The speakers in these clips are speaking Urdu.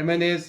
MNAs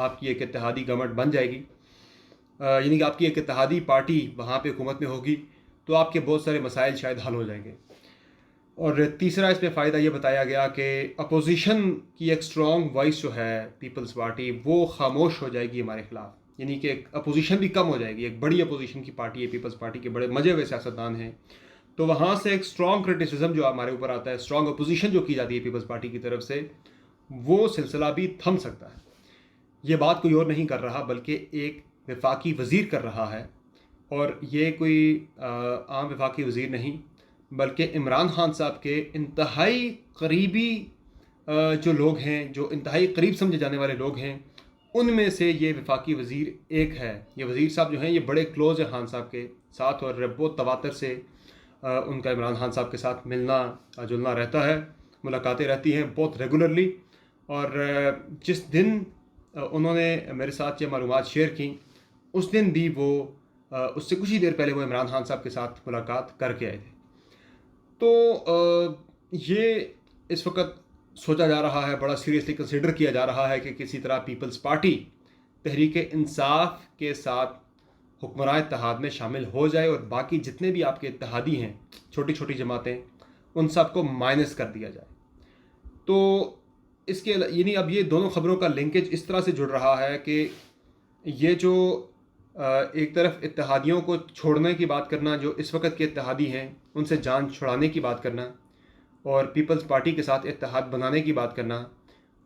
آپ کی ایک اتحادی گورنمنٹ بن جائے گی، یعنی کہ آپ کی ایک اتحادی پارٹی وہاں پہ حکومت میں ہوگی، تو آپ کے بہت سارے مسائل شاید حل ہو جائیں گے۔ اور تیسرا اس پہ فائدہ یہ بتایا گیا کہ اپوزیشن کی ایک اسٹرانگ وائس جو ہے پیپلز پارٹی، وہ خاموش ہو جائے گی ہمارے خلاف، یعنی کہ ایک اپوزیشن بھی کم ہو جائے گی۔ ایک بڑی اپوزیشن کی پارٹی ہے پیپلز پارٹی کے، بڑے مجے ہوئے سیاستدان ہیں، تو وہاں سے ایک اسٹرانگ کرٹیسزم جو ہمارے اوپر آتا ہے، اسٹرانگ اپوزیشن جو کی جاتی ہے پیپلز پارٹی کی طرف سے، وہ سلسلہ بھی تھم سکتا ہے۔ یہ بات کوئی اور نہیں کر رہا بلکہ ایک وفاقی وزیر کر رہا ہے، اور یہ کوئی عام وفاقی وزیر نہیں بلکہ عمران خان صاحب کے انتہائی قریبی جو لوگ ہیں، جو انتہائی قریب سمجھے جانے والے لوگ ہیں، ان میں سے یہ وفاقی وزیر ایک ہے۔ یہ وزیر صاحب جو ہیں یہ بڑے کلوز ہیں خان صاحب کے ساتھ، اور بہت تواتر سے ان کا عمران خان صاحب کے ساتھ ملنا جلنا رہتا ہے، ملاقاتیں رہتی ہیں بہت ریگولرلی۔ اور جس دن انہوں نے میرے ساتھ یہ معلومات شیئر کی، اس دن بھی وہ اس سے کچھ ہی دیر پہلے وہ عمران خان صاحب کے ساتھ ملاقات کر کے آئے تھے۔ تو یہ اس وقت سوچا جا رہا ہے، بڑا سیریسلی کنسیڈر کیا جا رہا ہے کہ کسی طرح پیپلز پارٹی تحریک انصاف کے ساتھ حکمراں اتحاد میں شامل ہو جائے، اور باقی جتنے بھی آپ کے اتحادی ہیں، چھوٹی چھوٹی جماعتیں، ان سب کو مائنس کر دیا جائے۔ تو اس کے یعنی اب یہ دونوں خبروں کا لنکیج اس طرح سے جڑ رہا ہے کہ یہ جو ایک طرف اتحادیوں کو چھوڑنے کی بات کرنا، جو اس وقت کے اتحادی ہیں ان سے جان چھڑانے کی بات کرنا، اور پیپلز پارٹی کے ساتھ اتحاد بنانے کی بات کرنا،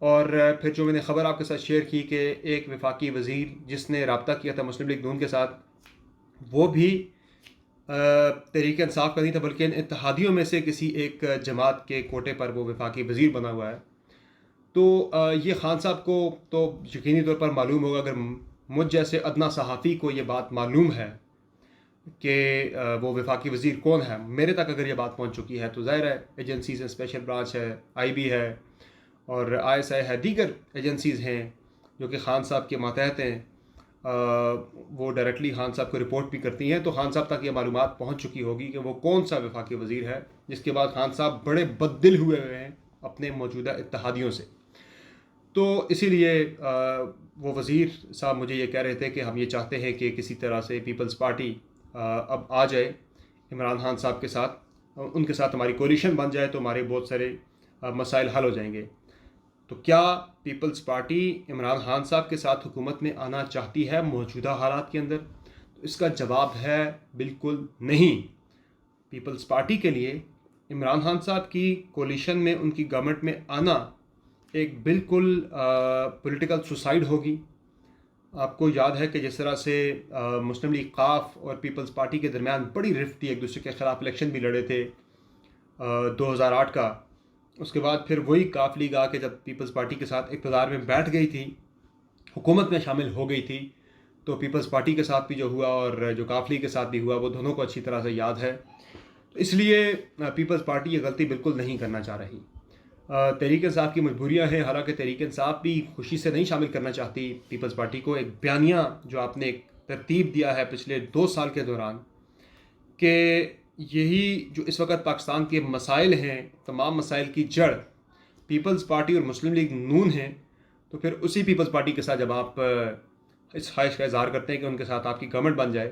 اور پھر جو میں نے خبر آپ کے ساتھ شیئر کی کہ ایک وفاقی وزیر جس نے رابطہ کیا تھا مسلم لیگ نون کے ساتھ، وہ بھی تحریک انصاف کا نہیں تھا بلکہ ان اتحادیوں میں سے کسی ایک جماعت کے کوٹے پر وہ وفاقی وزیر بنا ہوا ہے۔ تو یہ خان صاحب کو تو یقینی طور پر معلوم ہوگا، اگر مجھ جیسے ادنا صحافی کو یہ بات معلوم ہے کہ وہ وفاقی وزیر کون ہے، میرے تک اگر یہ بات پہنچ چکی ہے تو ظاہر ہے ایجنسیز ہیں، اسپیشل برانچ ہے، آئی بی ہے، اور آئی ایس آئی ہے، دیگر ایجنسیز ہیں جو کہ خان صاحب کے ماتحت ہیں، وہ ڈائریکٹلی خان صاحب کو رپورٹ بھی کرتی ہیں، تو خان صاحب تک یہ معلومات پہنچ چکی ہوگی کہ وہ کون سا وفاقی وزیر ہے، جس کے بعد خان صاحب بڑے بددل ہوئے ہیں اپنے موجودہ اتحادیوں سے۔ تو اسی لیے وہ وزیر صاحب مجھے یہ کہہ رہے تھے کہ ہم یہ چاہتے ہیں کہ کسی طرح سے پیپلز پارٹی اب آ جائے عمران خان صاحب کے ساتھ، ان کے ساتھ ہماری کولیشن بن جائے تو ہمارے بہت سارے مسائل حل ہو جائیں گے۔ تو کیا پیپلز پارٹی عمران خان صاحب کے ساتھ حکومت میں آنا چاہتی ہے موجودہ حالات کے اندر؟ تو اس کا جواب ہے بالکل نہیں۔ پیپلز پارٹی کے لیے عمران خان صاحب کی کولیشن میں، ان کی گورنمنٹ میں آنا ایک بالکل پولیٹیکل سوسائڈ ہوگی۔ آپ کو یاد ہے کہ جس طرح سے مسلم لیگ قاف اور پیپلز پارٹی کے درمیان بڑی رفت تھی، ایک دوسرے کے خلاف الیکشن بھی لڑے تھے 2008 کا، اس کے بعد پھر وہی قاف لیگ آ کے جب پیپلز پارٹی کے ساتھ اقتدار میں بیٹھ گئی تھی، حکومت میں شامل ہو گئی تھی، تو پیپلز پارٹی کے ساتھ بھی جو ہوا اور جو قاف لیگ کے ساتھ بھی ہوا، وہ دونوں کو اچھی طرح سے یاد ہے۔ تو اس لیے پیپلز پارٹی یہ غلطی بالکل نہیں کرنا چاہ رہی۔ تحریک انصاف کی مجبوریاں ہیں، حالانکہ تحریک انصاف بھی خوشی سے نہیں شامل کرنا چاہتی پیپلز پارٹی کو۔ ایک بیانیہ جو آپ نے ایک ترتیب دیا ہے پچھلے 2 سال کے دوران کہ یہی جو اس وقت پاکستان کے مسائل ہیں، تمام مسائل کی جڑ پیپلز پارٹی اور مسلم لیگ نون ہیں، تو پھر اسی پیپلز پارٹی کے ساتھ جب آپ اس خواہش کا اظہار کرتے ہیں کہ ان کے ساتھ آپ کی گورنمنٹ بن جائے،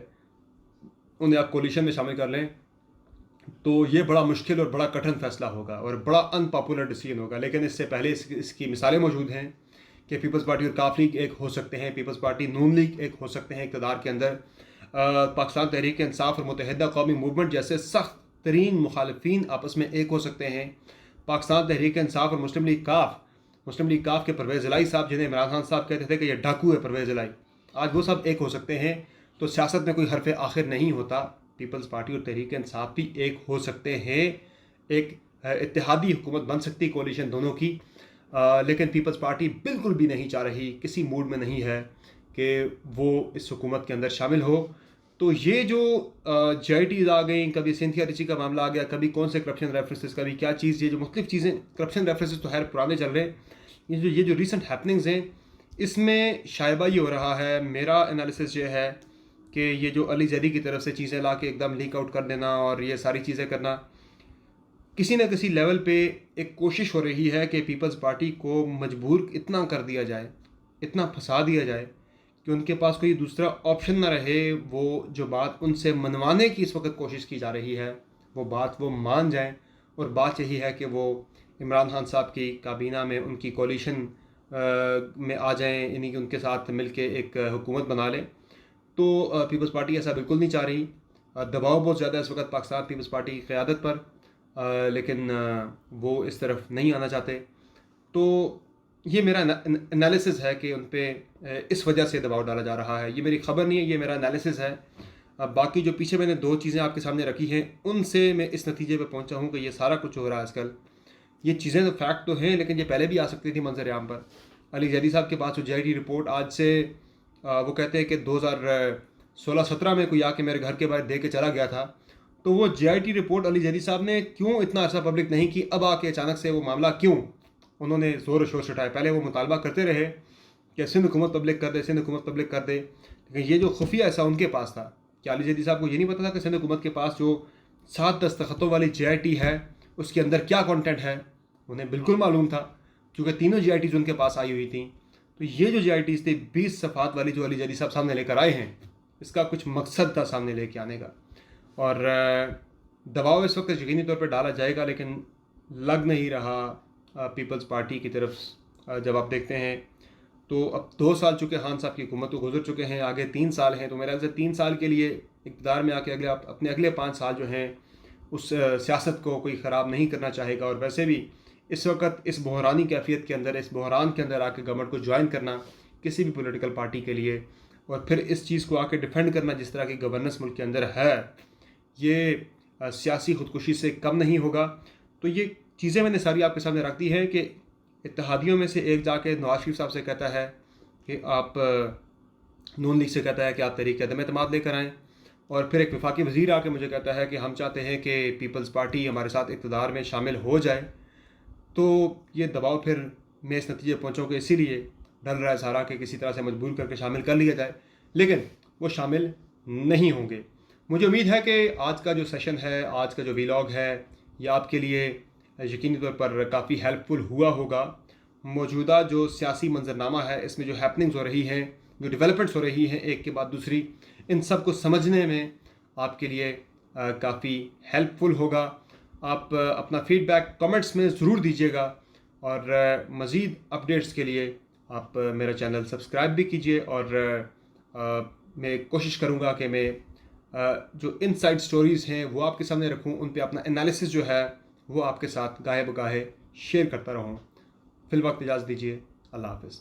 انہیں آپ کولیشن میں شامل کر لیں، تو یہ بڑا مشکل اور بڑا کٹھن فیصلہ ہوگا اور بڑا ان پاپولر ڈیسیجن ہوگا۔ لیکن اس سے پہلے اس کی مثالیں موجود ہیں کہ پیپلز پارٹی اور قاف لیگ ایک ہو سکتے ہیں، پیپلز پارٹی نون لیگ ایک ہو سکتے ہیں اقتدار کے اندر، پاکستان تحریک انصاف اور متحدہ قومی موومنٹ جیسے سخت ترین مخالفین آپس میں ایک ہو سکتے ہیں۔ پاکستان تحریک انصاف اور مسلم لیگ قاف کے پرویز الہی صاحب، جنہیں عمران خان صاحب کہتے تھے کہ یہ ڈاکو ہے پرویز الہی، آج وہ سب ایک ہو سکتے ہیں۔ تو سیاست میں کوئی حرف آخر نہیں ہوتا، پیپلز پارٹی اور تحریک انصاف بھی ایک ہو سکتے ہیں، ایک اتحادی حکومت بن سکتی کولیشن دونوں کی۔ لیکن پیپلز پارٹی بالکل بھی نہیں چاہ رہی، کسی موڈ میں نہیں ہے کہ وہ اس حکومت کے اندر شامل ہو۔ تو یہ جو جے آئی ٹیز آ گئیں، کبھی سینتھیا ریچی کا معاملہ آ گیا، کبھی کون سے کرپشن ریفرنسز، کبھی کیا چیز، یہ جو مختلف چیزیں، کرپشن ریفرنسز تو خیر پرانے چل رہے ہیں، یہ جو ریسنٹ ہیپننگز ہیں، اس میں شائبہ یہ ہو رہا ہے، میرا انالیسس یہ ہے کہ یہ جو علی زیدی کی طرف سے چیزیں لا کے ایک دم لیک آؤٹ کر دینا اور یہ ساری چیزیں کرنا، کسی نہ کسی لیول پہ ایک کوشش ہو رہی ہے کہ پیپلز پارٹی کو مجبور اتنا کر دیا جائے اتنا پھنسا دیا جائے کہ ان کے پاس کوئی دوسرا آپشن نہ رہے. وہ جو بات ان سے منوانے کی اس وقت کوشش کی جا رہی ہے وہ بات وہ مان جائیں, اور بات یہی ہے کہ وہ عمران خان صاحب کی کابینہ میں ان کی کولیشن میں آ جائیں, یعنی کہ ان کے ساتھ مل کے ایک حکومت بنا لیں. تو پیپلز پارٹی ایسا بالکل نہیں چاہ رہی. دباؤ بہت زیادہ اس وقت پاکستان پیپلز پارٹی کی قیادت پر, لیکن وہ اس طرف نہیں آنا چاہتے. تو یہ میرا انالیسز ہے کہ ان پہ اس وجہ سے دباؤ ڈالا جا رہا ہے. یہ میری خبر نہیں ہے, یہ میرا انالیسز ہے. باقی جو پیچھے میں نے 2 چیزیں آپ کے سامنے رکھی ہیں ان سے میں اس نتیجے پہ پہنچا ہوں کہ یہ سارا کچھ ہو رہا ہے آج کل. یہ چیزیں تو فیکٹ تو ہیں, لیکن یہ پہلے بھی آ سکتی تھی منظر عام پر. علی زیدی صاحب کے پاس جو جے آئی ٹی رپورٹ آج سے وہ کہتے ہیں کہ 2016-17 میں کوئی آ کے میرے گھر کے باہر دے کے چلا گیا تھا, تو وہ جے آئی ٹی رپورٹ علی زیدی صاحب نے کیوں اتنا عرصہ پبلک نہیں کی, اب آ کے اچانک سے وہ معاملہ کیوں انہوں نے زور و شور سے اٹھایا. پہلے وہ مطالبہ کرتے رہے کہ سندھ حکومت پبلک کر دے, سندھ حکومت پبلک کر دے, لیکن یہ جو خفیہ ایسا ان کے پاس تھا کہ علی زیدی صاحب کو یہ نہیں پتا تھا کہ سندھ حکومت کے پاس جو 7 دستخطوں والی جے آئی ٹی ہے اس کے اندر کیا کانٹینٹ ہے. انہیں بالکل معلوم تھا کیونکہ تینوں جے آئی ٹیز ان کے پاس آئی ہوئی تھیں. تو یہ جو جے آئی ٹیز تھی 20 صفحات والی جو علی زیدی صاحب سامنے لے کر آئے ہیں, اس کا کچھ مقصد تھا سامنے لے کے آنے کا. اور دباؤ اس وقت یقینی طور پر ڈالا جائے گا, لیکن لگ نہیں رہا پیپلز پارٹی کی طرف. جب آپ دیکھتے ہیں تو اب 2 سال چکے خان صاحب کی حکومت کو گزر چکے ہیں, آگے 3 سال ہیں. تو میرے خیال سے 3 سال کے لیے اقتدار میں آ کے اپنے اگلے 5 سال جو ہیں اس سیاست کو کوئی خراب نہیں کرنا چاہے گا. اور ویسے بھی اس وقت اس بحرانی کیفیت کے اندر, اس بحران کے اندر آ کے گورنمنٹ کو جوائن کرنا کسی بھی پولیٹیکل پارٹی کے لیے, اور پھر اس چیز کو آ کے ڈیفینڈ کرنا جس طرح کی گورننس ملک کے اندر ہے, یہ سیاسی خودکشی سے کم نہیں ہوگا. تو یہ چیزیں میں نے ساری آپ کے سامنے رکھ دی ہے کہ اتحادیوں میں سے ایک جا کے نواز شریف صاحب سے کہتا ہے کہ آپ نون لیگ سے کہتا ہے کہ آپ تحریک عدم اعتماد لے کر آئیں, اور پھر ایک وفاقی وزیر آ کے مجھے کہتا ہے کہ ہم چاہتے ہیں کہ پیپلز پارٹی ہمارے ساتھ اقتدار میں شامل ہو جائے. تو یہ دباؤ پھر میں اس نتیجے پہنچوں کہ اسی لیے ڈل رہا ہے سارا کہ کسی طرح سے مجبور کر کے شامل کر لیا جائے, لیکن وہ شامل نہیں ہوں گے. مجھے امید ہے کہ آج کا جو سیشن ہے, آج کا جو ویلاگ ہے, یہ آپ کے لیے یقینی طور پر کافی ہیلپ فل ہوا ہوگا. موجودہ جو سیاسی منظرنامہ ہے اس میں جو ہیپننگز ہو رہی ہیں, جو ڈیولپمنٹس ہو رہی ہیں ایک کے بعد دوسری, ان سب کو سمجھنے میں آپ کے لیے کافی ہیلپ فل ہوگا. آپ اپنا فیڈ بیک کمنٹس میں ضرور دیجیے گا, اور مزید اپڈیٹس کے لیے آپ میرا چینل سبسکرائب بھی کیجیے. اور میں کوشش کروں گا کہ میں جو ان سائڈ سٹوریز ہیں وہ آپ کے سامنے رکھوں, ان پہ اپنا انالیسس جو ہے وہ آپ کے ساتھ گاہے بگاہے شیئر کرتا رہوں. فی الوقت اجازت دیجیے. اللہ حافظ.